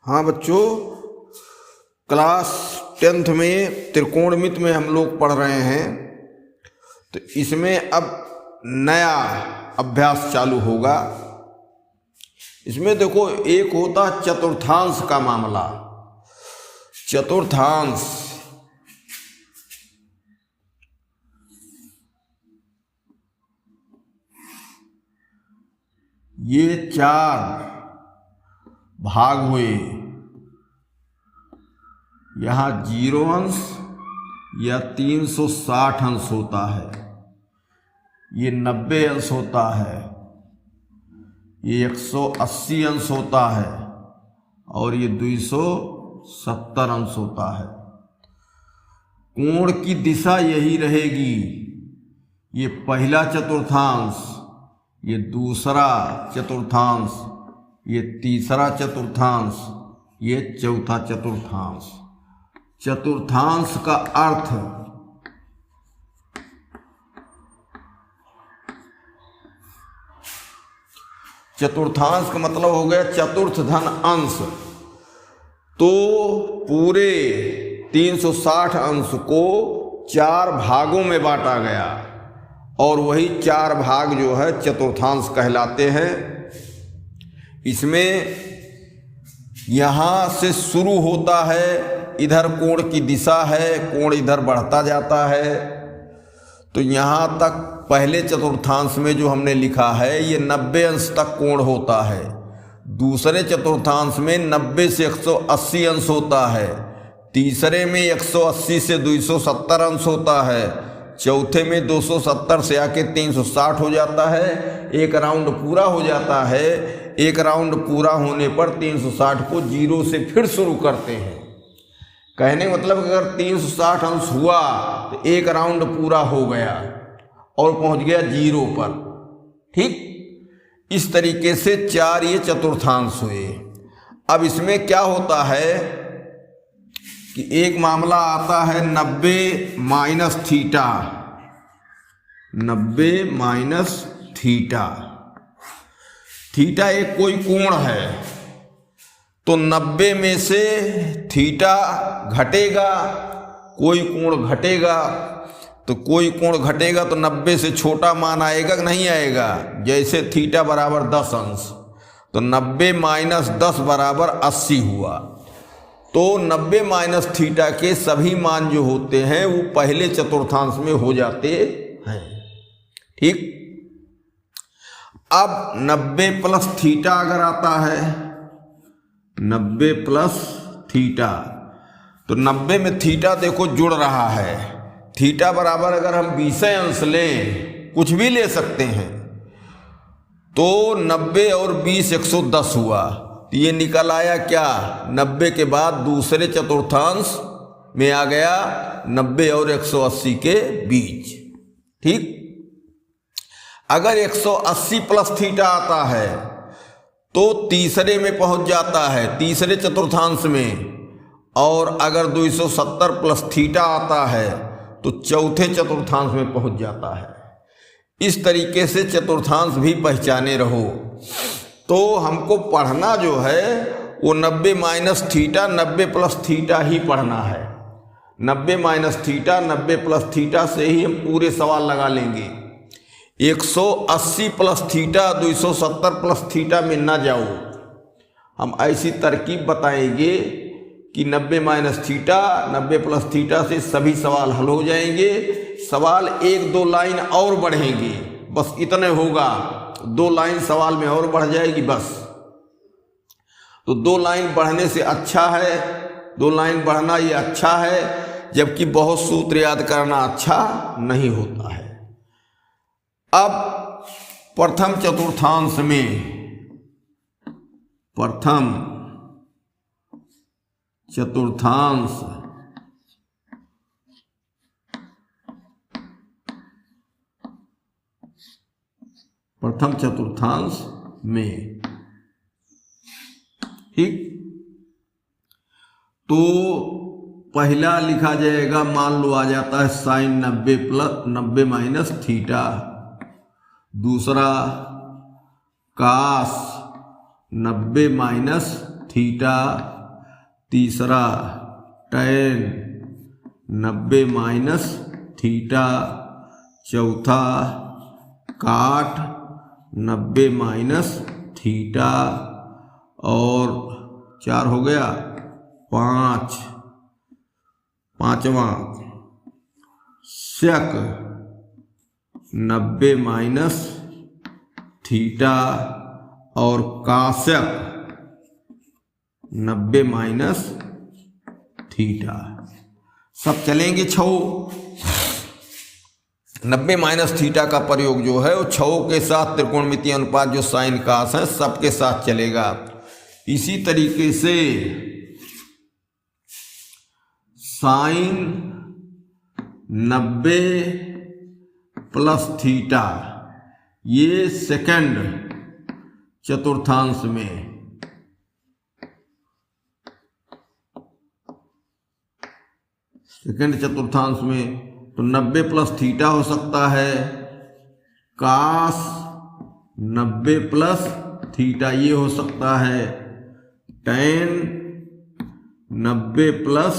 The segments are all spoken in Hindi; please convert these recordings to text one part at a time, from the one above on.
हाँ बच्चों, क्लास 10th में त्रिकोणमिति में हम लोग पढ़ रहे हैं। तो इसमें अब नया अभ्यास चालू होगा। इसमें देखो, एक होता चतुर्थांश का मामला। चतुर्थांश ये 4 भाग हुए, यहाँ 0 अंश या 360 अंश होता है, ये 90 अंश होता है, ये 180 अंश होता है और ये 270 अंश होता है। कोण की दिशा यही रहेगी। ये पहला चतुर्थांश, ये दूसरा चतुर्थांश, ये तीसरा चतुर्थांश, ये चौथा चतुर्थांश। चतुर्थांश का अर्थ चतुर्थांश का मतलब हो गया चतुर्थ धन अंश। तो पूरे 360 अंश को 4 भागों में बांटा गया और वही 4 भाग जो है चतुर्थांश कहलाते हैं। इसमें यहाँ से शुरू होता है, इधर कोण की दिशा है, कोण इधर बढ़ता जाता है। तो यहाँ तक पहले चतुर्थांश में जो हमने लिखा है ये 90 अंश तक कोण होता है। दूसरे चतुर्थांश में 90 से 180 अंश होता है। तीसरे में 180 से 270 अंश होता है। चौथे में 270 से आके 360 हो जाता है। एक राउंड पूरा हो जाता है। एक राउंड पूरा होने पर 360 को 0 से फिर शुरू करते हैं। कहने मतलब अगर 360 अंश हुआ तो एक राउंड पूरा हो गया और पहुंच गया 0 पर। ठीक, इस तरीके से 4 ये चतुर्थांश हुए। अब इसमें क्या होता है कि एक मामला आता है 90 minus theta. 90 minus theta, theta एक कोई कोण है, तो 90 में से थीटा घटेगा, कोई कोण घटेगा। तो कोई कोण घटेगा तो 90 से छोटा मान आएगा कि नहीं आएगा। जैसे थीटा बराबर 10 अंश, तो 90 माइनस 10 बराबर 80 हुआ। तो 90 माइनस थीटा के सभी मान जो होते हैं वो पहले चतुर्थांश में हो जाते हैं। ठीक, अब 90 प्लस थीटा अगर आता है, 90 प्लस थीटा, तो 90 में थीटा देखो जुड़ रहा है। थीटा बराबर अगर हम 20 अंश लें, कुछ भी ले सकते हैं, तो 90 और 20 110 हुआ। तो ये निकल आया क्या, 90 के बाद दूसरे चतुर्थांश में आ गया 90 और 180 के बीच। ठीक, अगर 180 प्लस थीटा आता है तो तीसरे में पहुंच जाता है, तीसरे चतुर्थांश में। और अगर 270 प्लस थीटा आता है तो चौथे चतुर्थांश में पहुंच जाता है। इस तरीके से चतुर्थांश भी पहचाने रहो। तो हमको पढ़ना जो है वो 90 माइनस थीटा 90 प्लस थीटा ही पढ़ना है। 90 माइनस थीटा 90 प्लस थीटा से ही हम पूरे सवाल लगा लेंगे। 180 प्लस थीटा 270 प्लस थीटा में ना जाओ। हम ऐसी तरकीब बताएंगे कि 90 माइनस थीटा 90 प्लस थीटा से सभी सवाल हल हो जाएंगे। सवाल 1-2 लाइन और बढ़ेंगे, बस इतने होगा। 2 लाइन सवाल में और बढ़ जाएगी बस। तो 2 लाइन बढ़ने से अच्छा है, 2 लाइन बढ़ना ये अच्छा है, जबकि बहुत सूत्र याद करना अच्छा नहीं होता है। अब प्रथम चतुर्थांश में, प्रथम चतुर्थांश प्रथम चतुर्थांश में, ठीक, तो पहला लिखा जाएगा, मान लो आ जाता है साइन 90 प्लस 90 माइनस थीटा। दूसरा कास 90 माइनस थीटा। तीसरा tan 90 माइनस थीटा, चौथा काट 90 माइनस थीटा, और 4 हो गया, पांचवा sec 90 माइनस थीटा और cosec 90 माइनस थीटा। सब चलेंगे छौ। 90 माइनस थीटा का प्रयोग जो है वो छौ के साथ त्रिकोणमितीय अनुपात जो साइन कास है सबके साथ चलेगा। इसी तरीके से साइन 90 प्लस थीटा, ये सेकंड चतुर्थांश में, सेकंड चतुर्थांश में तो 90 प्लस थीटा हो सकता है, कास 90 प्लस थीटा ये हो सकता है, tan 90 प्लस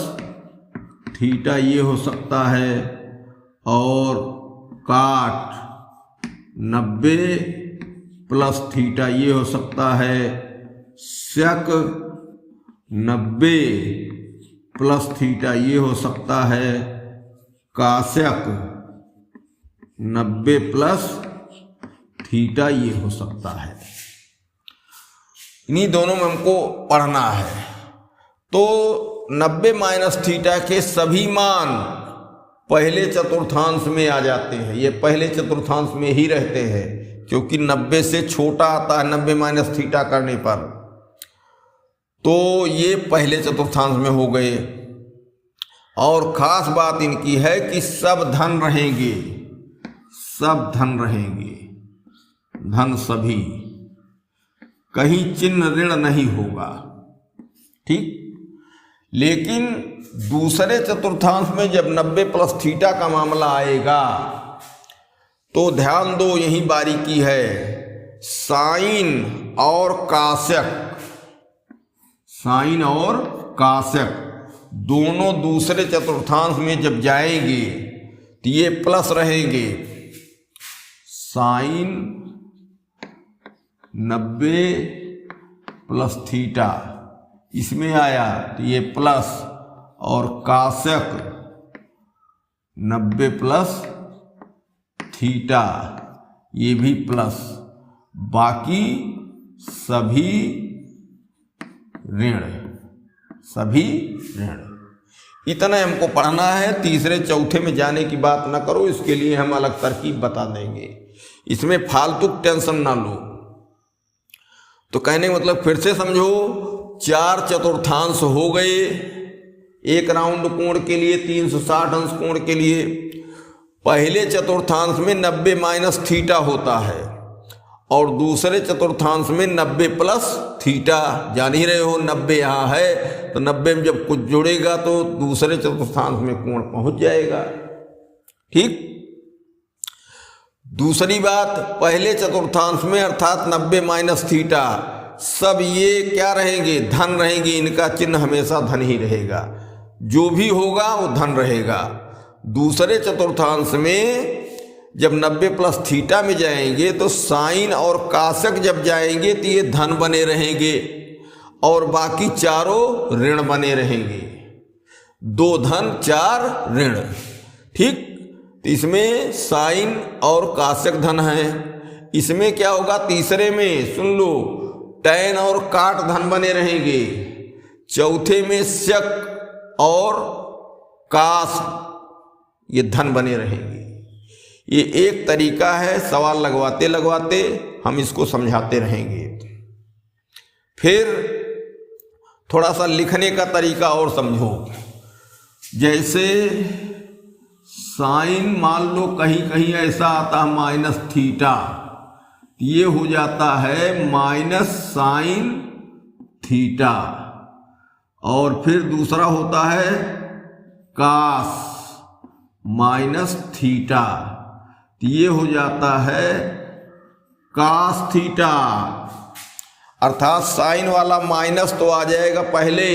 थीटा ये हो सकता है, और काट 90 प्लस थीटा ये हो सकता है, sec 90 प्लस थीटा ये हो सकता है, cosec 90 प्लस थीटा ये हो सकता है। इन्हीं दोनों में हमको पढ़ना है। तो 90 माइनस थीटा के सभी मान पहले चतुर्थांश में आ जाते हैं, ये पहले चतुर्थांश में ही रहते हैं, क्योंकि 90 से छोटा आता है 90 माइनस थीटा करने पर, तो ये पहले चतुर्थांश में हो गए। और खास बात इनकी है कि सब धन रहेंगे, सब धन रहेंगे, धन सभी, कहीं चिन्ह ऋण नहीं होगा, ठीक। लेकिन दूसरे चतुर्थांश में जब 90 प्लस थीटा का मामला आएगा तो ध्यान दो, यही बारीकी है, साइन और कासेक, साइन और कासेक दोनों दूसरे चतुर्थांश में जब जाएंगे तो ये प्लस रहेंगे, साइन 90 प्लस थीटा इसमें आया तो ये प्लस, और कासेक 90 प्लस थीटा ये भी प्लस, बाकी सभी ऋण, सभी ऋण। इतना हमको पढ़ना है। तीसरे चौथे में जाने की बात ना करो, इसके लिए हम अलग तरकीब बता देंगे, इसमें फालतू टेंशन ना लो। तो कहने का मतलब फिर से समझो, 4 चतुर्थांश हो गए एक राउंड कोण के लिए, 360 अंश कोण के लिए। पहले चतुर्थांश में 90 माइनस थीटा होता है और दूसरे चतुर्थांश में 90 प्लस थीटा। जान ही रहे हो 90 यहाँ है तो 90 में जब कुछ जुड़ेगा तो दूसरे चतुर्थांश में कोण पहुंच जाएगा, ठीक। दूसरी बात, पहले चतुर्थांश में अर्थात 90 माइनस थीटा, सब ये क्या रहेंगे, धन रहेंगे, इनका चिन्ह हमेशा धन ही रहेगा, जो भी होगा वो धन रहेगा। दूसरे चतुर्थांश में जब 90 प्लस थीटा में जाएंगे तो साइन और कासेक जब जाएंगे तो ये धन बने रहेंगे और बाकी चारों ऋण बने रहेंगे, 2 धन 4 ऋण, ठीक। तो इसमें साइन और कासेक धन है। इसमें क्या होगा, तीसरे में सुन लो, टैन और काट धन बने रहेंगे, चौथे में सेक और कास ये धन बने रहेंगे। ये एक तरीका है, सवाल लगवाते लगवाते हम इसको समझाते रहेंगे। फिर थोड़ा सा लिखने का तरीका और समझो, जैसे साइन मान लो कहीं कहीं ऐसा आता है माइनस थीटा, ये हो जाता है माइनस साइन थीटा, और फिर दूसरा होता है कास माइनस थीटा, ये हो जाता है कास थीटा। अर्थात साइन वाला माइनस तो आ जाएगा पहले,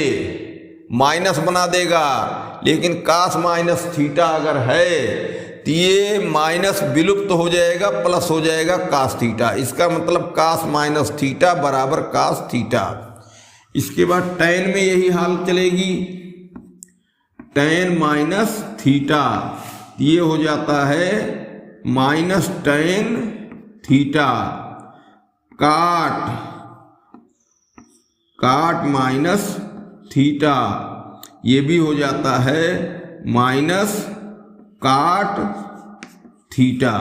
माइनस बना देगा, लेकिन कास माइनस थीटा अगर है तो ये माइनस विलुप्त हो जाएगा, प्लस हो जाएगा कास थीटा। इसका मतलब कास माइनस थीटा बराबर कास थीटा। इसके बाद टैन में यही हाल चलेगी, टैन माइनस थीटा, ये हो जाता है माइनस टैन थीटा। काट माइनस थीटा, ये भी हो जाता है माइनस काट थीटा।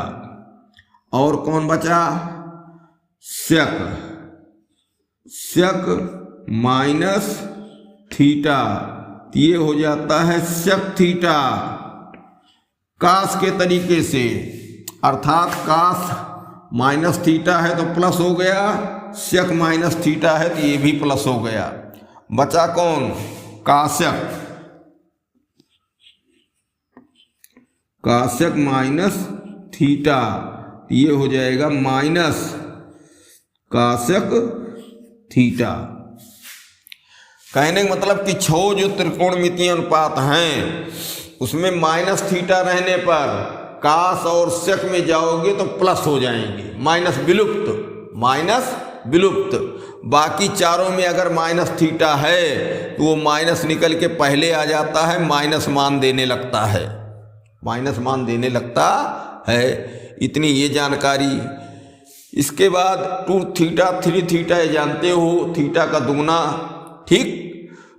और कौन बचा? सेक माइनस थीटा, ये हो जाता है सेक थीटा कास के तरीके से, अर्थात कास माइनस थीटा है तो प्लस हो गया, सेक माइनस थीटा है तो ये भी प्लस हो गया। बचा कौन? कासक माइनस थीटा, ये हो जाएगा माइनस कासक थीटा। कहने का मतलब कि 6 जो त्रिकोणमितीय अनुपात हैं उसमें माइनस थीटा रहने पर कास और सेक में जाओगे तो प्लस हो जाएंगे, माइनस विलुप्त। बाकी चारों में अगर माइनस थीटा है तो वो माइनस निकल के पहले आ जाता है, माइनस मान देने लगता है। इतनी ये जानकारी। इसके बाद 2 थीटा 3 थीटा ये जानते हो, थीटा का दुगना, ठीक।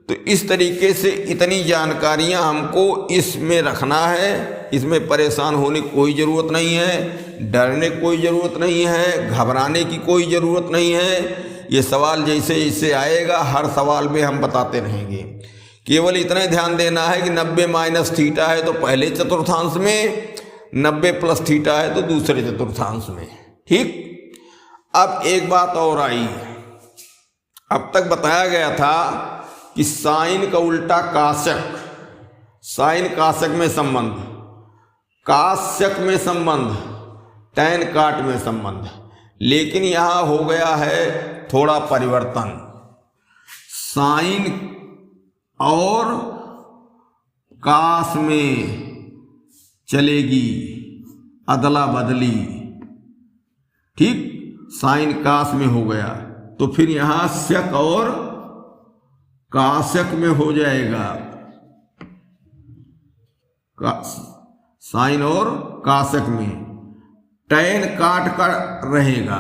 तो इस तरीके से इतनी जानकारियां हमको इसमें रखना है। इसमें परेशान होने की कोई ज़रूरत नहीं है, डरने की कोई ज़रूरत नहीं है, घबराने की कोई ज़रूरत नहीं है। ये सवाल जैसे जैसे आएगा हर सवाल में हम बताते रहेंगे। केवल इतना ध्यान देना है कि 90 माइनस थीटा है तो पहले चतुर्थांश में, 90 प्लस थीटा है तो दूसरे चतुर्थांश में, ठीक। अब एक बात और आई, अब तक बताया गया था कि साइन का उल्टा कासक, साइन कासक में संबंध, कासक में संबंध, टैन काट में संबंध। लेकिन यहां हो गया है थोड़ा परिवर्तन, साइन और कास में चलेगी अदला बदली, ठीक। साइन कास में हो गया तो फिर यहां सेक और कासक में हो जाएगा, साइन और कासक में टैन काट कर रहेगा,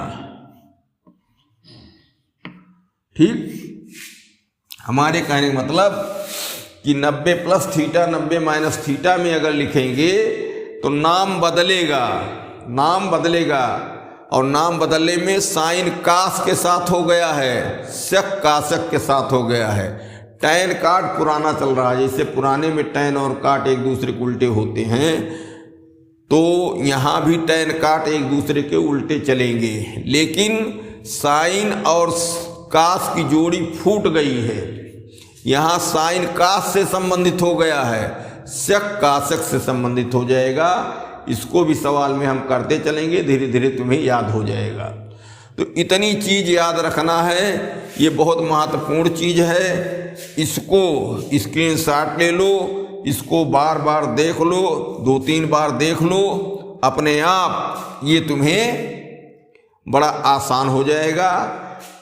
ठीक। हमारे कहने का मतलब कि 90 प्लस थीटा 90 माइनस थीटा में अगर लिखेंगे तो नाम बदलेगा और नाम बदलने में साइन कास के साथ हो गया है, सेक कासक के साथ हो गया है। टैन काट पुराना चल रहा है, जैसे पुराने में टैन और काट एक दूसरे के उल्टे होते हैं, तो यहाँ भी टैन काट एक दूसरे के उल्टे चलेंगे। लेकिन साइन और कास की जोड़ी फूट गई है, यहाँ साइन कास से संबंधित हो गया है, सेक कासक से संबंधित हो जाएगा। इसको भी सवाल में हम करते चलेंगे, धीरे धीरे तुम्हें याद हो जाएगा। तो इतनी चीज याद रखना है, ये बहुत महत्वपूर्ण चीज है। इसको स्क्रीनशॉट ले लो, इसको बार बार देख लो, 2-3 बार देख लो, अपने आप ये तुम्हें बड़ा आसान हो जाएगा।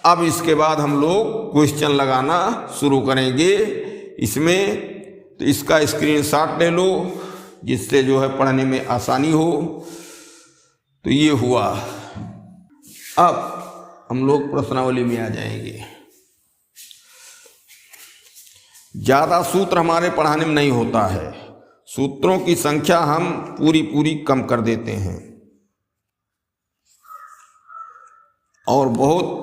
अब इसके बाद हम लोग क्वेश्चन लगाना शुरू करेंगे इसमें, तो इसका स्क्रीनशॉट ले लो जिससे जो है पढ़ने में आसानी हो। तो ये हुआ। अब हम लोग प्रश्नावली में आ जाएंगे। ज़्यादा सूत्र हमारे पढ़ाने में नहीं होता है, सूत्रों की संख्या हम पूरी कम कर देते हैं और बहुत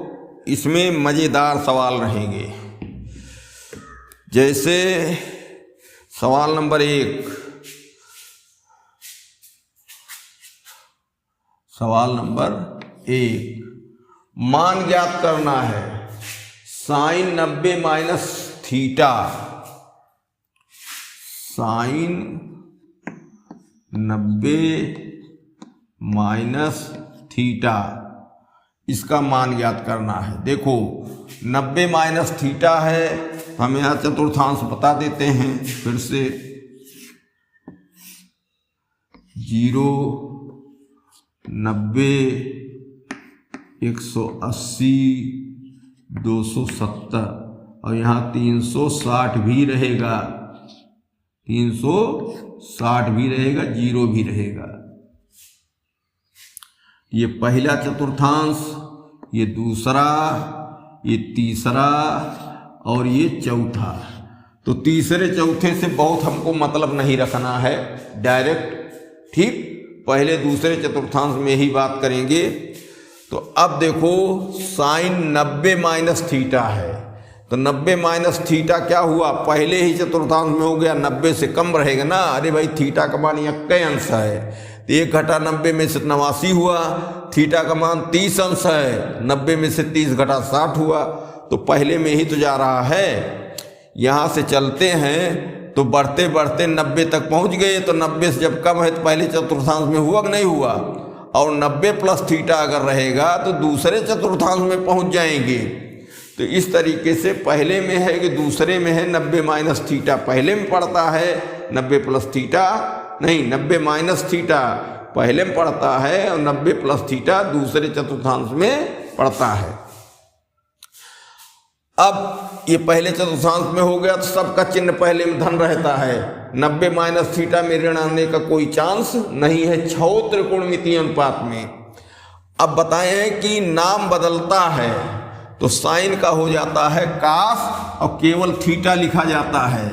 इसमें मज़ेदार सवाल रहेंगे। जैसे सवाल नंबर 1, सवाल नंबर 1, मान ज्ञात करना है sine 90 minus theta, sine 90 minus theta, इसका मान ज्ञात करना है। देखो 90 माइनस थीटा है हम यहाँ चतुर्थांश बता देते हैं फिर से। 0, 90, 180, 270 और यहाँ 360 भी रहेगा, 360 भी रहेगा, 0 भी रहेगा। ये पहला चतुर्थांश, ये दूसरा, ये तीसरा और ये चौथा। तो तीसरे चौथे से बहुत हमको मतलब नहीं रखना है, डायरेक्ट ठीक पहले दूसरे चतुर्थांश में ही बात करेंगे। तो अब देखो साइन 90 माइनस थीटा है, तो 90 माइनस थीटा क्या हुआ, पहले ही चतुर्थांश में हो गया, 90 से कम रहेगा ना। अरे भाई थीटा का मान इक्कीस अंश है, तो 1 घटा 90 में से 89 हुआ। थीटा का मान 30 अंश है, 90 में से 30 घटा 60 हुआ, तो पहले में ही तो जा रहा है। यहाँ से चलते हैं तो बढ़ते बढ़ते 90 तक पहुँच गए, तो 90 से जब कम है तो पहले चतुर्थांश में हुआ कि नहीं हुआ, और 90 प्लस थीटा अगर रहेगा तो दूसरे चतुर्थांश में पहुँच जाएंगे। तो इस तरीके से पहले में है कि दूसरे में है, 90 माइनस थीटा पहले में पड़ता है, 90 प्लस थीटा नहीं, 90 माइनस थीटा पहले में पड़ता है और 90 प्लस थीटा दूसरे चतुर्थांश में पड़ता है। अब ये पहले चतुर्थांश में हो गया तो सबका चिन्ह पहले में धन रहता है, 90 माइनस थीटा में ऋण आने का कोई चांस नहीं है छौ त्रिकोणमितीय अनुपात में। अब बताएं कि नाम बदलता है तो साइन का हो जाता है कास और केवल थीटा लिखा जाता है,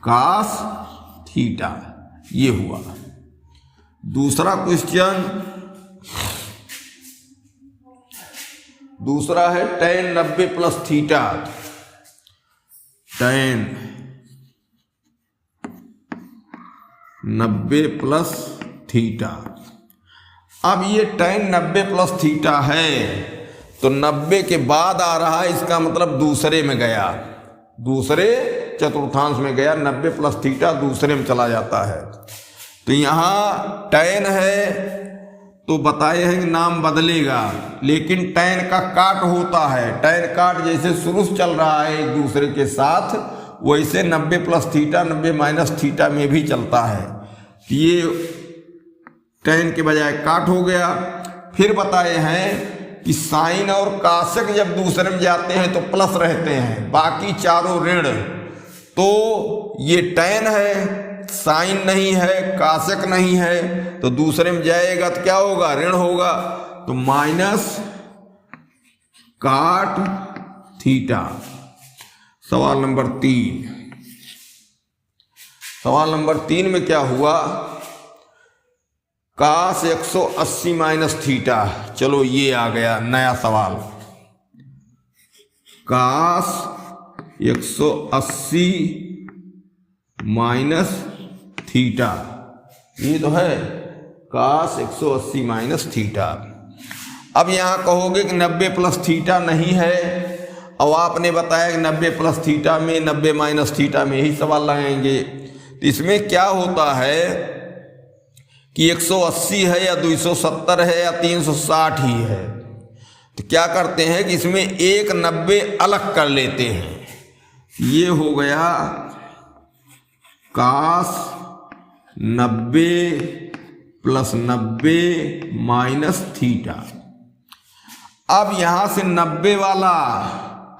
कास थीटा। ये हुआ। दूसरा क्वेश्चन, दूसरा है tan 90 plus theta, tan 90 plus theta. अब ये tan 90 प्लस थीटा है तो 90 के बाद आ रहा है, इसका मतलब दूसरे में गया, दूसरे चतुर्थांश में गया, 90 प्लस थीटा दूसरे में चला जाता है। तो यहाँ tan है तो बताए हैं कि नाम बदलेगा, लेकिन tan का काट होता है, tan काट जैसे शुरू से चल रहा है एक दूसरे के साथ, वैसे 90 प्लस थीटा 90 माइनस थीटा में भी चलता है। तो ये tan के बजाय काट हो गया। फिर बताए हैं कि साइन और काशक जब दूसरे में जाते हैं तो प्लस रहते हैं, बाकी चारों ऋण। तो ये tan है, साइन नहीं है, काशक नहीं है, तो दूसरे में जाएगा तो क्या होगा, ऋण होगा। तो माइनस काट थीटा। सवाल नंबर 3। सवाल नंबर 3 में क्या हुआ, काश 180 माइनस थीटा। चलो ये आ गया नया सवाल, काश 180 माइनस थीटा। ये तो है काश 180 माइनस थीटा। अब यहाँ कहोगे कि 90 प्लस थीटा नहीं है, और आपने बताया कि 90 प्लस थीटा में 90 माइनस थीटा में ही सवाल लगाएंगे। तो इसमें क्या होता है कि 180 है या 270 है या 360 ही है, तो क्या करते हैं कि इसमें एक 90 अलग कर लेते हैं। ये हो गया काश 90 प्लस 90 माइनस थीटा। अब यहां से 90 वाला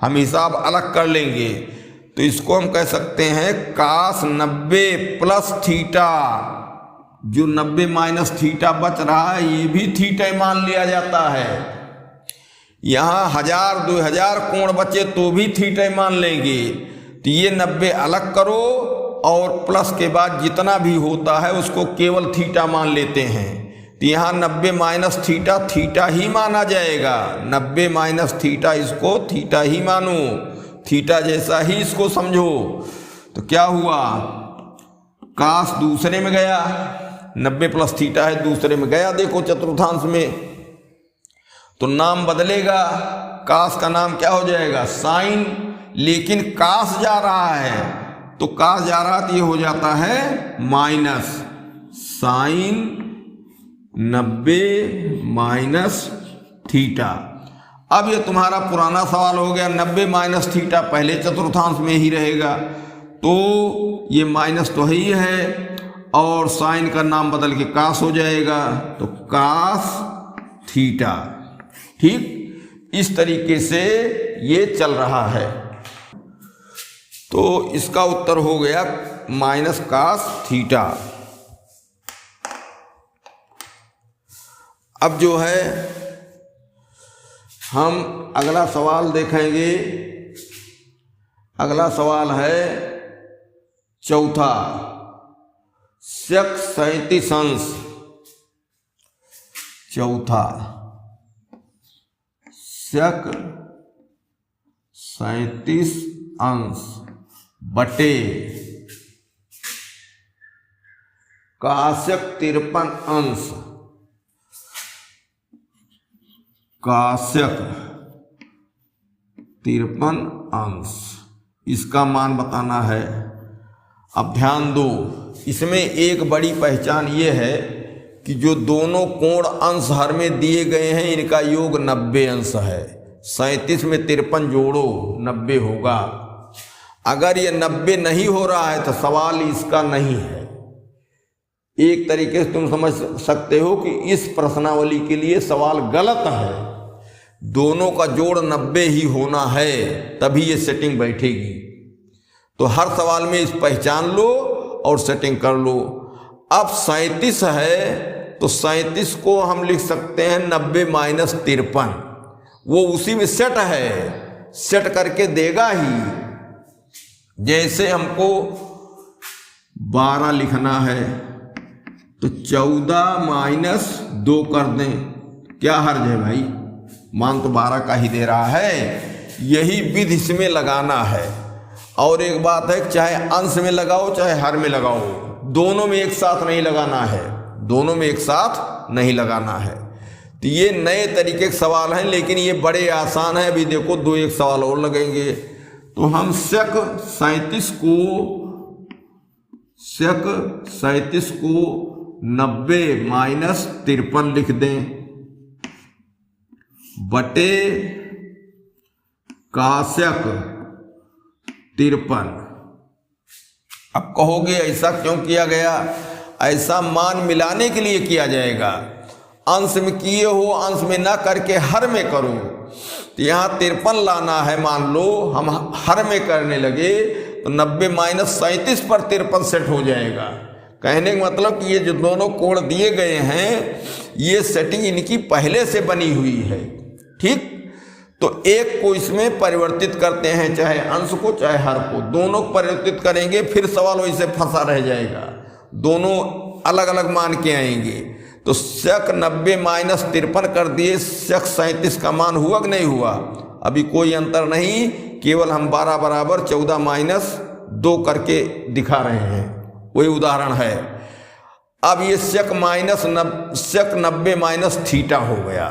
हम हिसाब अलग कर लेंगे, तो इसको हम कह सकते हैं काश 90 प्लस थीटा। जो 90 माइनस थीटा बच रहा है ये भी थीटा मान लिया जाता है। यहाँ 1000 2000 कोण बचे तो भी थीटा मान लेंगे। तो ये 90 अलग करो और प्लस के बाद जितना भी होता है उसको केवल थीटा मान लेते हैं। तो यहाँ 90 माइनस थीटा थीटा ही माना जाएगा, 90 माइनस थीटा इसको थीटा ही मानो, थीटा जैसा ही इसको समझो। तो क्या हुआ, काश दूसरे में गया, 90 प्लस थीटा है दूसरे में गया, देखो चतुर्थांश में, तो नाम बदलेगा, काश का नाम क्या हो जाएगा साइन। लेकिन काश जा रहा है तो काश जा रहा तो ये हो जाता है माइनस साइन 90 माइनस थीटा। अब ये तुम्हारा पुराना सवाल हो गया, 90 माइनस थीटा पहले चतुर्थांश में ही रहेगा, तो ये माइनस तो ही है और साइन का नाम बदल के कास हो जाएगा, तो कास थीटा। ठीक, इस तरीके से ये चल रहा है। तो इसका उत्तर हो गया माइनस कास थीटा। अब जो है हम अगला सवाल देखेंगे। अगला सवाल है चौथा, sec 37 अंश। चौथा sec 37 अंश बटे कास्यक 53 अंश। कास्यक 53 अंश, इसका मान बताना है। अब ध्यान दो, इसमें एक बड़ी पहचान ये है कि जो दोनों कोण अंश हर में दिए गए हैं इनका योग 90 अंश है। 37 में 53 जोड़ो 90 होगा। अगर ये 90 नहीं हो रहा है तो सवाल इसका नहीं है। एक तरीके से तुम समझ सकते हो कि इस प्रश्नावली के लिए सवाल गलत है। दोनों का जोड़ 90 ही होना है, तभी ये सेटिंग बैठेगी। तो हर सवाल में इस पहचान लो और सेटिंग कर लो। अब 37 है तो 37 को हम लिख सकते हैं 90 माइनस 53। वो उसी में सेट है, सेट करके देगा ही। जैसे हमको 12 लिखना है तो 14 माइनस 2 कर दें, क्या हर्ज है भाई, मान तो 12 का ही दे रहा है। यही विधि इसमें लगाना है। और एक बात है, चाहे अंश में लगाओ चाहे हर में लगाओ, दोनों में एक साथ नहीं लगाना है। दोनों में एक साथ नहीं लगाना है। तो ये नए तरीके के सवाल हैं, लेकिन ये बड़े आसान है। अभी देखो 2-1 सवाल और लगेंगे। तो हम sec 37 को 90 माइनस 53 लिख दें बटे कास्यक 53। अब कहोगे ऐसा क्यों किया गया? ऐसा मान मिलाने के लिए किया जाएगा। अंश में किए हो, अंश में ना करके हर में करो। तो यहाँ 53 लाना है, मान लो हम हर में करने लगे तो 90 माइनस 37 पर 53 सेट हो जाएगा। कहने का मतलब कि ये जो दोनों कोण दिए गए हैं ये सेटिंग इनकी पहले से बनी हुई है। ठीक, तो एक को इसमें परिवर्तित करते हैं, चाहे अंश को चाहे हर को, दोनों को परिवर्तित करेंगे, फिर सवाल वैसे फंसा रह जाएगा। दोनों अलग अलग मान के आएंगे। तो sec 90 माइनस 53 कर दिए, sec 37 का मान हुआ कि नहीं हुआ? अभी कोई अंतर नहीं, केवल हम 12 बराबर 14 माइनस 2 करके दिखा रहे हैं। वही उदाहरण है। अब ये sec 90 माइनस थीटा हो गया।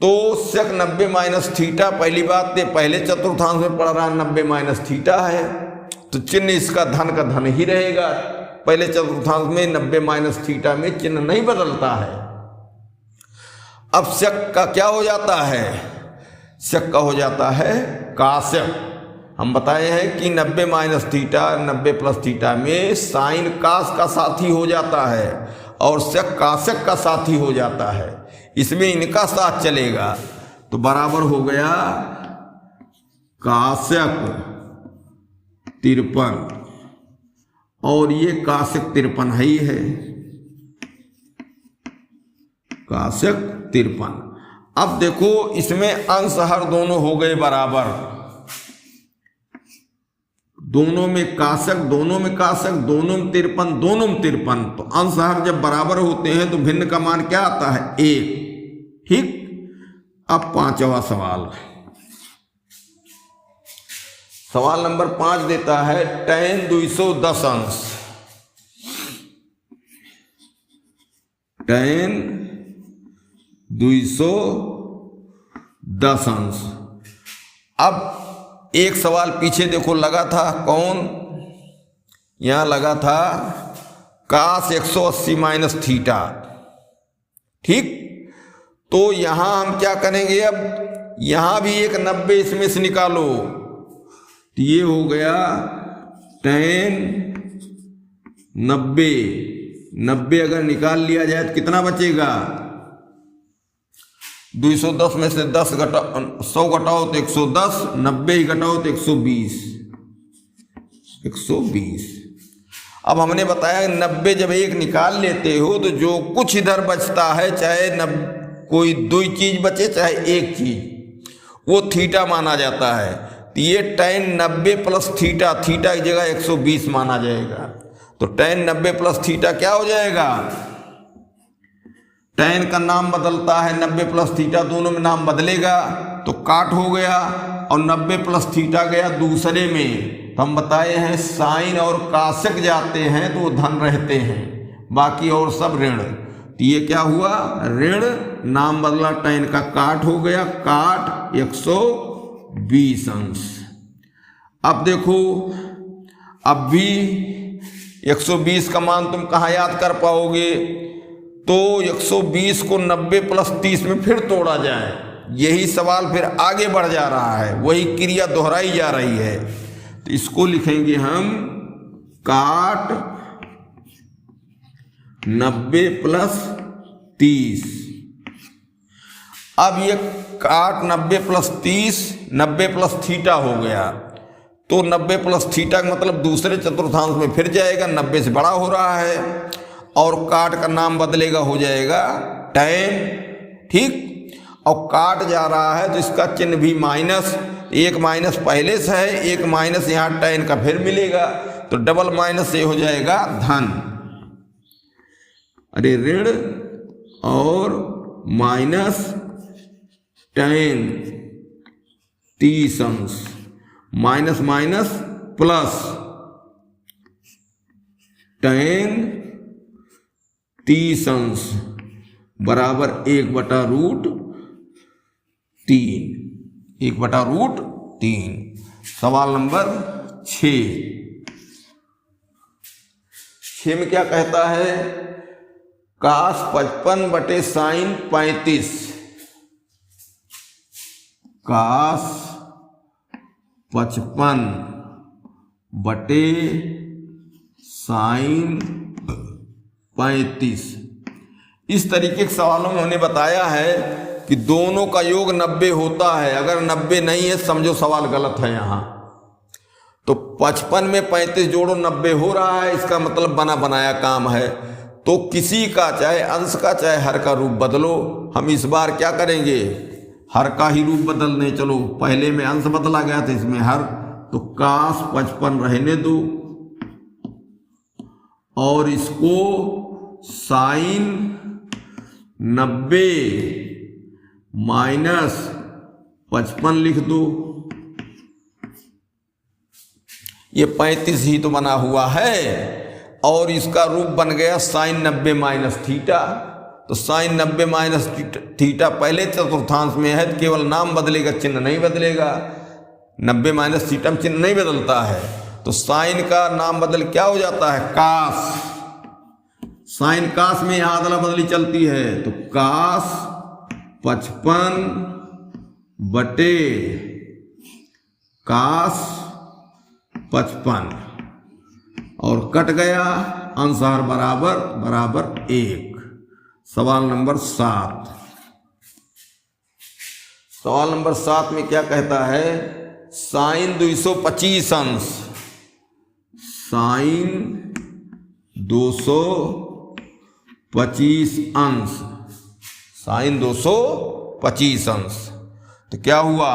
तो sec 90 माइनस थीटा, पहली बात ये पहले चतुर्थांश में पढ़ रहा है 90 माइनस थीटा है, तो चिन्ह इसका धन का धन ही रहेगा। पहले चतुर्थांश में 90 माइनस थीटा में चिन्ह नहीं बदलता है। अब sec का क्या हो जाता है? sec का हो जाता है कास्यक। हम बताए हैं कि 90 माइनस थीटा 90 प्लस थीटा में साइन कास का साथी हो जाता है और sec कास्यक का साथी हो जाता है। इसमें इनका साथ चलेगा, तो बराबर हो गया कास्यक 53 और ये कास्यक 53 ही है। कास्यक 53। अब देखो इसमें अंश हर दोनों हो गए बराबर, दोनों में कास्यक, दोनों में कास्यक, दोनों में 53, दोनों में 53। तो अंश हर जब बराबर होते हैं तो भिन्न का मान क्या आता है? 1। ठीक, अब 5वां सवाल। सवाल नंबर 5 देता है tan 210 अंश। tan 210 अंश। अब एक सवाल पीछे देखो लगा था, कौन? यहां लगा था कास 180 माइनस थीटा। ठीक, तो यहां हम क्या करेंगे? अब यहां भी एक 90 इसमें से निकालो, तो ये हो गया tan 90। 90 अगर निकाल लिया जाए तो कितना बचेगा? 210 में से 10 घटाओ, 100 घटाओ तो 110, 90 ही घटाओ तो 120। 120। अब हमने बताया 90 जब एक निकाल लेते हो तो जो कुछ इधर बचता है, चाहे कोई दो चीज बचे चाहे एक चीज, वो थीटा माना जाता है। तो ये tan 90 प्लस थीटा, थीटा की जगह 120 माना जाएगा। तो tan 90 प्लस थीटा क्या हो जाएगा? tan का नाम बदलता है, 90 प्लस थीटा दोनों में नाम बदलेगा तो काट हो गया, और 90 प्लस थीटा गया दूसरे में। तो हम बताए हैं साइन और काशक जाते हैं तो वो धन रहते हैं, बाकी और सब ऋण। तो ये क्या हुआ? ऋण, नाम बदला, tan का काट हो गया, काट 120 अंश। अब देखो, अब भी 120 का मान तुम कहाँ याद कर पाओगे? तो 120 को 90 प्लस 30 में फिर तोड़ा जाए, यही सवाल फिर आगे बढ़ जा रहा है, वही क्रिया दोहराई जा रही है। तो इसको लिखेंगे हम काट 90 प्लस 30। अब ये काट 90 प्लस 30, 90 प्लस थीटा हो गया, तो 90 प्लस थीटा का मतलब दूसरे चतुर्थांश में फिर जाएगा, 90 से बड़ा हो रहा है, और काट का नाम बदलेगा, हो जाएगा tan। ठीक, और काट जा रहा है तो इसका चिन्ह भी माइनस, एक माइनस पहले से है, एक माइनस यहाँ tan का फिर मिलेगा, तो डबल माइनस से हो जाएगा धन। अरे ऋण और माइनस tan 30 अंश, माइनस माइनस प्लस tan 30 अंश बराबर 1/√3। 1/√3। सवाल नंबर 6 में क्या कहता है? काश 55 बटे साइन 35। काश 55 बटे साइन 35। इस तरीके के सवालों में हमने बताया है कि दोनों का योग 90 होता है। अगर 90 नहीं है समझो सवाल गलत है यहाँ। तो 55 में 35 जोड़ो 90 हो रहा है, इसका मतलब बना बनाया काम है। तो किसी का चाहे अंश का चाहे हर का रूप बदलो। हम इस बार क्या करेंगे? हर का ही रूप बदलने। चलो, पहले में अंश बदला गया था, इसमें हर। तो काश 55 रहने दो और इसको साइन 90 माइनस 55 लिख दो। ये 35 ही तो बना हुआ है और इसका रूप बन गया साइन 90 माइनस थीटा। तो साइन 90 माइनस थीटा पहले चतुर्थांश में है, केवल नाम बदलेगा, चिन्ह नहीं बदलेगा। 90 माइनस थीटा में चिन्ह नहीं बदलता है। तो साइन का नाम बदल क्या हो जाता है? कास। साइन कास में यहां अदला बदली चलती है। तो कास 55 बटे कास 55 और कट गया, अंशहर बराबर बराबर 1। सवाल नंबर 7। सवाल नंबर 7 में क्या कहता है? साइन 225 अंश, साइन 225 अंश, साइन 225 अंश। तो क्या हुआ?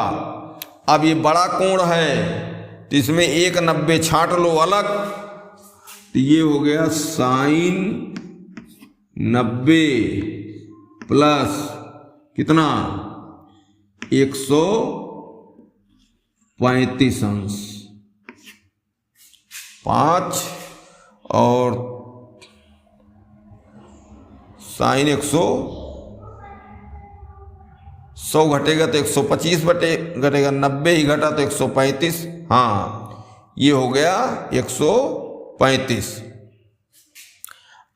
अब ये बड़ा कोण है तो इसमें एक 90 छांट लो अलग। तो ये हो गया साइन 90 प्लस कितना? 135 अंश। 5 और साइन 100 घटेगा तो 125 घटेगा, 90 ही घटा तो 135। हाँ, ये हो गया 135।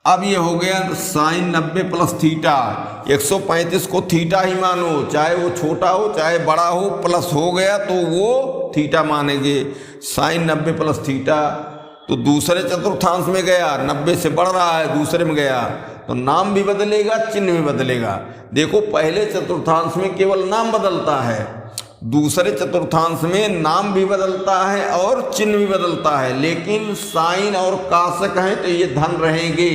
अब ये हो गया साइन 90 प्लस थीटा। 135 को थीटा ही मानो, चाहे वो छोटा हो चाहे बड़ा हो, प्लस हो गया तो वो थीटा मानेंगे। साइन 90 प्लस थीटा तो दूसरे चतुर्थांश में गया, 90 से बढ़ रहा है, दूसरे में गया तो नाम भी बदलेगा, चिन्ह भी बदलेगा। देखो पहले चतुर्थांश में केवल नाम बदलता है, दूसरे चतुर्थांश में नाम भी बदलता है और चिन्ह भी बदलता है, लेकिन साइन और काशक हैं तो ये धन रहेंगे,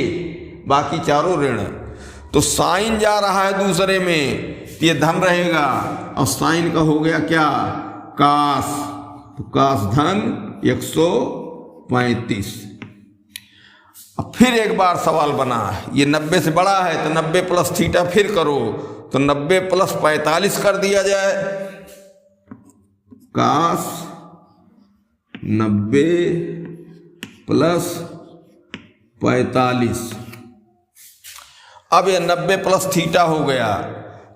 बाकी चारों ऋण। तो साइन जा रहा है दूसरे में तो ये धन रहेगा, और साइन का हो गया क्या, काश, तो काश धन 135। अब फिर एक बार सवाल बना, ये 90 से बड़ा है तो 90 प्लस थीटा फिर करो, तो 90 प्लस 45 कर दिया जाए। काश 90 प्लस 45। अब ये 90 प्लस थीटा हो गया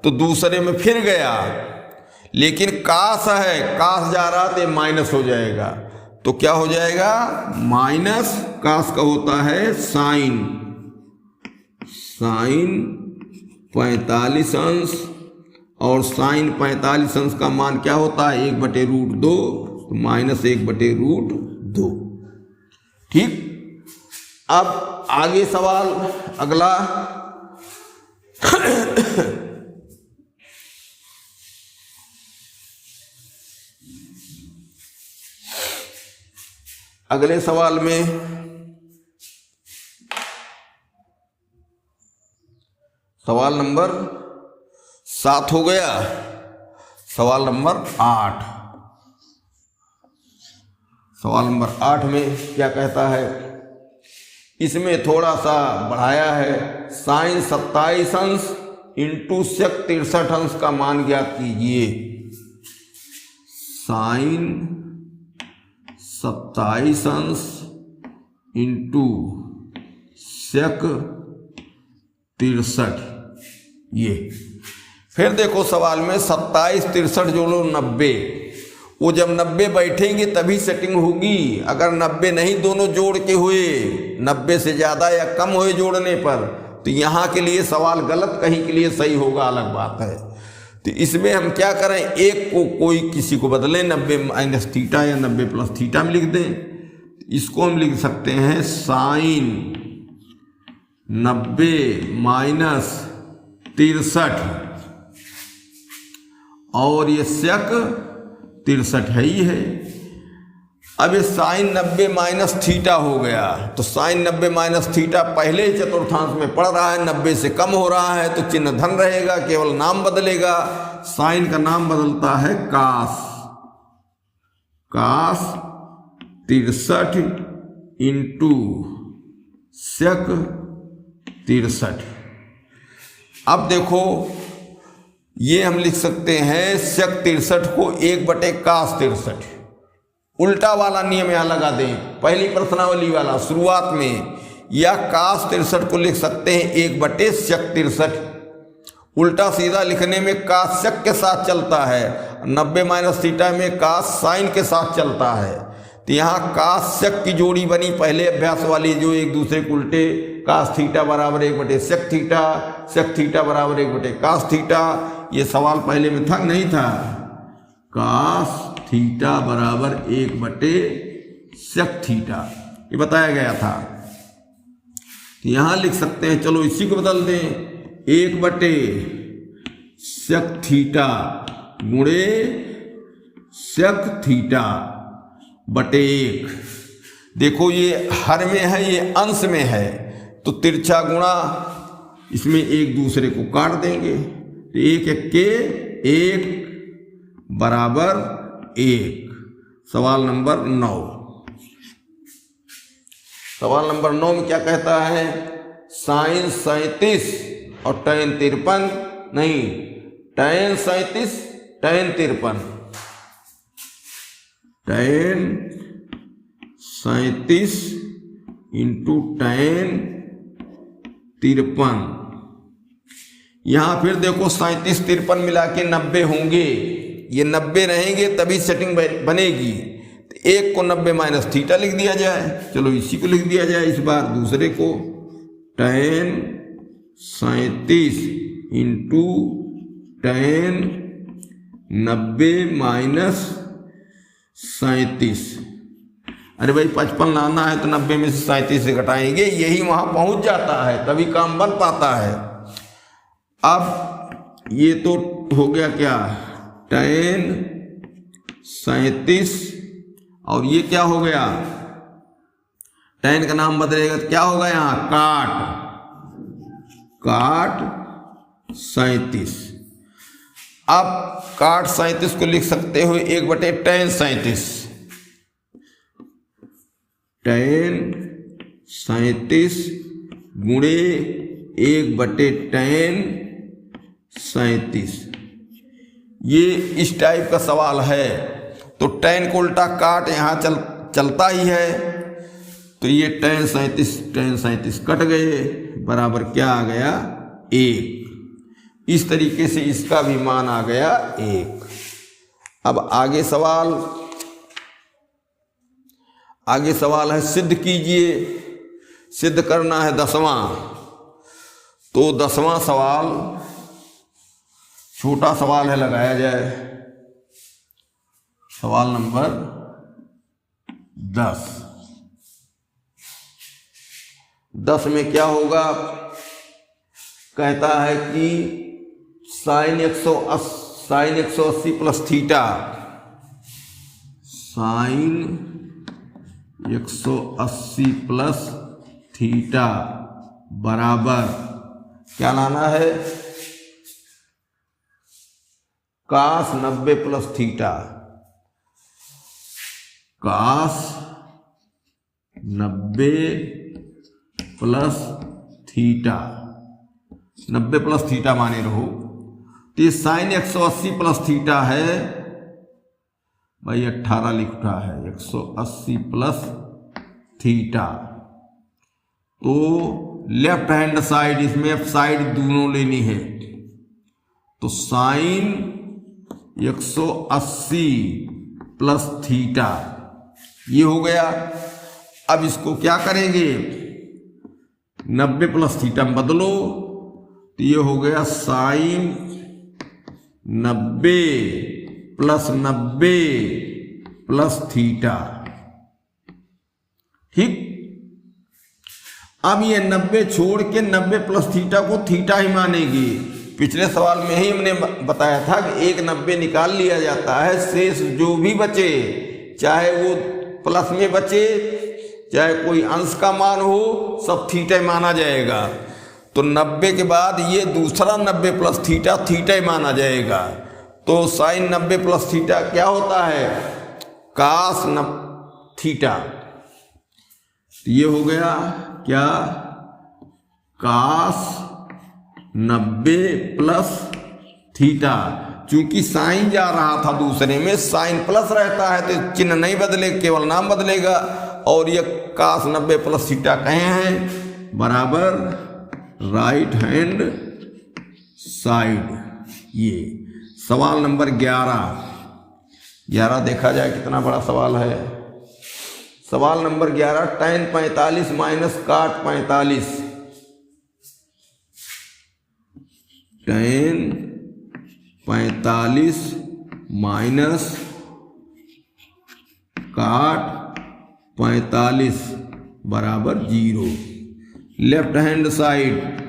तो दूसरे में फिर गया, लेकिन काश है, काश जा रहा तो माइनस हो जाएगा, तो क्या हो जाएगा, माइनस काश का होता है साइन, साइन 45 अंश, और साइन 45 अंश का मान क्या होता है, 1/√2, तो माइनस 1/√2। ठीक। अब आगे सवाल अगला अगले सवाल में सवाल नंबर 7 हो गया, सवाल नंबर 8। सवाल नंबर 8 में क्या कहता है, इसमें थोड़ा सा बढ़ाया है, साइन 27 अंश इंटू सेक 63 अंश का मान ज्ञात कीजिए। साइन 27 अंश इंटू सेक 63, ये फिर देखो सवाल में 27 63 जोड़ो 90, वो जब 90 बैठेंगे तभी सेटिंग होगी। अगर 90 नहीं दोनों जोड़ के हुए, 90 से ज़्यादा या कम हुए जोड़ने पर, तो यहाँ के लिए सवाल गलत, कहीं के लिए सही होगा, अलग बात है। तो इसमें हम क्या करें, एक को कोई किसी को बदलें, 90 माइनस थीटा या 90 प्लस थीटा में लिख दें। इसको हम लिख सकते हैं साइन 90 माइनस 63, और ये सेक 63 है ही है। अब ये साइन 90 माइनस थीटा हो गया, तो साइन 90 माइनस थीटा पहले ही चतुर्थांश में पड़ रहा है, 90 से कम हो रहा है, तो चिन्ह धन रहेगा, केवल नाम बदलेगा। साइन का नाम बदलता है काश, काश 63 इंटू सेक 63। अब देखो ये हम लिख सकते हैं सेक 63 को 1/काश 63, उल्टा वाला नियम यहां लगा दें, पहली प्रश्नावली वाला शुरुआत में, या काश 63 को लिख सकते हैं 1/सेक 63। उल्टा सीधा लिखने में काश सेक के साथ चलता है, 90 माइनस थीटा में काश साइन के साथ चलता है। तो यहाँ काश सेक की जोड़ी बनी पहले अभ्यास वाली, जो एक दूसरे को उल्टे, काश थीटा बराबर 1/सेक थीटा, सेक थीटा बराबर 1/काश थीटा। ये सवाल पहले में था, नहीं था, काश थीटा बराबर 1/सेक थीटा, ये बताया गया था। तो यहां लिख सकते हैं, चलो इसी को बदल दें, 1/सेक थीटा गुणे सेक थीटा बटे 1। देखो ये हर में है, ये अंश में है, तो तिरछा गुणा, इसमें एक दूसरे को काट देंगे, तो 1 के 1 बराबर 1। सवाल नंबर 9। सवाल नंबर 9 में क्या कहता है, साइन 37 और tan 53, नहीं, tan 37 tan 53, tan 37 into tan 53। यहां फिर देखो 37 53 मिला के 90 होंगे, ये 90 रहेंगे तभी सेटिंग बनेगी। तो एक को 90 माइनस थीटा लिख दिया जाए, चलो इसी को लिख दिया जाए इस बार, दूसरे को tan 37 इंटू tan 90 माइनस 37। अरे भाई 55 लाना है तो 90 में से 37 से घटाएंगे, यही वहां पहुंच जाता है, तभी काम बन पाता है। अब ये तो हो गया क्या, tan 37 और ये क्या हो गया, tan का नाम बदलेगा तो क्या होगा यहाँ, काट 37। अब काट 37 को लिख सकते हो 1/tan 37, tan 37 गुणे 1/tan 37। ये इस टाइप का सवाल है, तो tan को उल्टा काट यहाँ चलता ही है, तो ये tan 37 कट गए, बराबर क्या आ गया, 1। इस तरीके से इसका भी मान आ गया 1। अब आगे सवाल है सिद्ध कीजिए, सिद्ध करना है 10वां। तो 10वां सवाल छोटा सवाल है, लगाया जाए। सवाल नंबर 10 में क्या होगा, कहता है कि sin 180 plus theta, sin 180 plus theta बराबर क्या लाना है, cos 90 plus theta, cos 90 plus theta, 90 plus theta माने रहो। तो ये साइन 180 प्लस थीटा है भाई, 18 लिखा है, 180 प्लस थीटा। तो लेफ्ट हैंड साइड, इसमें अब साइड दोनों लेनी है, तो साइन 180 प्लस थीटा ये हो गया। अब इसको क्या करेंगे, 90 प्लस थीटा में बदलो, तो ये हो गया साइन 90 प्लस थीटा, ठीक। अब ये 90 छोड़ के 90 प्लस थीटा को थीटा ही मानेगी। पिछले सवाल में ही हमने बताया था कि एक 90 निकाल लिया जाता है, शेष जो भी बचे, चाहे वो प्लस में बचे चाहे कोई अंश का मान हो, सब थीटा माना जाएगा। तो 90 के बाद ये दूसरा 90 प्लस थीटा ही माना जाएगा। तो साइन 90 प्लस थीटा क्या होता है, कास थीटा। तो ये हो गया क्या, कास 90 प्लस थीटा। चूंकि साइन जा रहा था दूसरे में, साइन प्लस रहता है तो चिन्ह नहीं बदले, केवल नाम बदलेगा। और ये कास 90 प्लस थीटा कहे हैं बराबर राइट हैंड साइड। ये सवाल नंबर 11 देखा जाए कितना बड़ा सवाल है। सवाल नंबर 11, tan 45 माइनस काट 45, tan 45 माइनस काट 45 बराबर 0। लेफ्ट हैंड साइड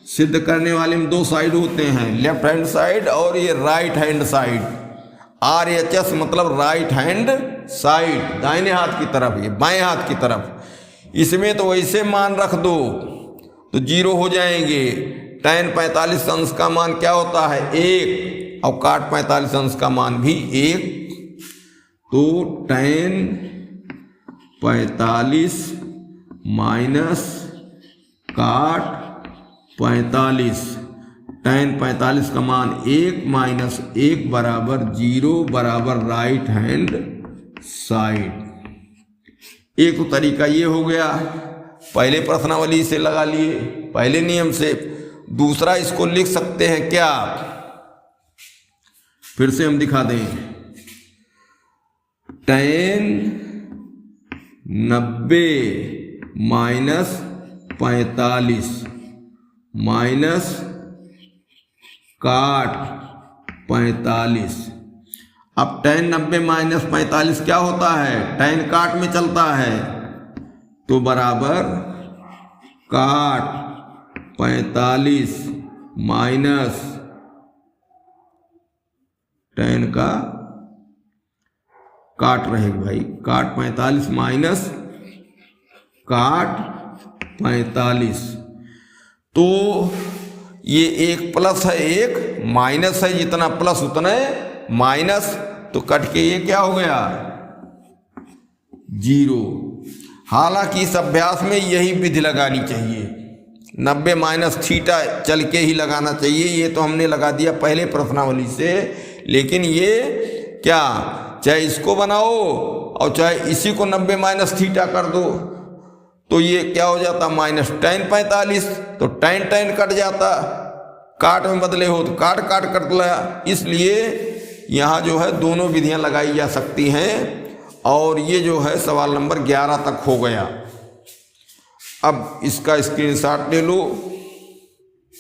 सिद्ध करने वाले में दो साइड होते हैं, लेफ्ट हैंड साइड और ये राइट हैंड साइड। RHS मतलब राइट हैंड साइड, दाहिने हाथ की तरफ, ये बाएं हाथ की तरफ। इसमें तो वैसे मान रख दो तो 0 हो जाएंगे। tan 45 अंश का मान क्या होता है 1, और काट 45 अंश का मान भी 1। तो tan 45 माइनस काट 45, tan 45 का मान 1 माइनस 1 बराबर 0 बराबर राइट हैंड साइड। एक तो तरीका ये हो गया, पहले प्रश्नावली से लगा लिए पहले नियम से। दूसरा इसको लिख सकते हैं क्या, फिर से हम दिखा दें, tan 90 माइनस 45 माइनस काट 45। अब tan 90 माइनस 45 क्या होता है? tan काट में चलता है, तो बराबर काट 45 माइनस tan का काट रहेगा भाई, काट 45 माइनस काट 45। तो ये एक प्लस है एक माइनस है, जितना प्लस उतने माइनस, तो कट के ये क्या हो गया? 0। हालांकि इस अभ्यास में यही विधि लगानी चाहिए, 90 माइनस थीटा चल के ही लगाना चाहिए। ये तो हमने लगा दिया पहले प्रश्नावली से, लेकिन ये क्या, चाहे इसको बनाओ और चाहे इसी को 90 माइनस थीटा कर दो, तो ये क्या हो जाता? माइनस tan 45, तो tan कट जाता, काट में बदले हो तो काट कट लिया। इसलिए यहाँ जो है दोनों विधियाँ लगाई जा सकती हैं। और ये जो है सवाल नंबर 11 तक हो गया। अब इसका स्क्रीनशॉट ले लो।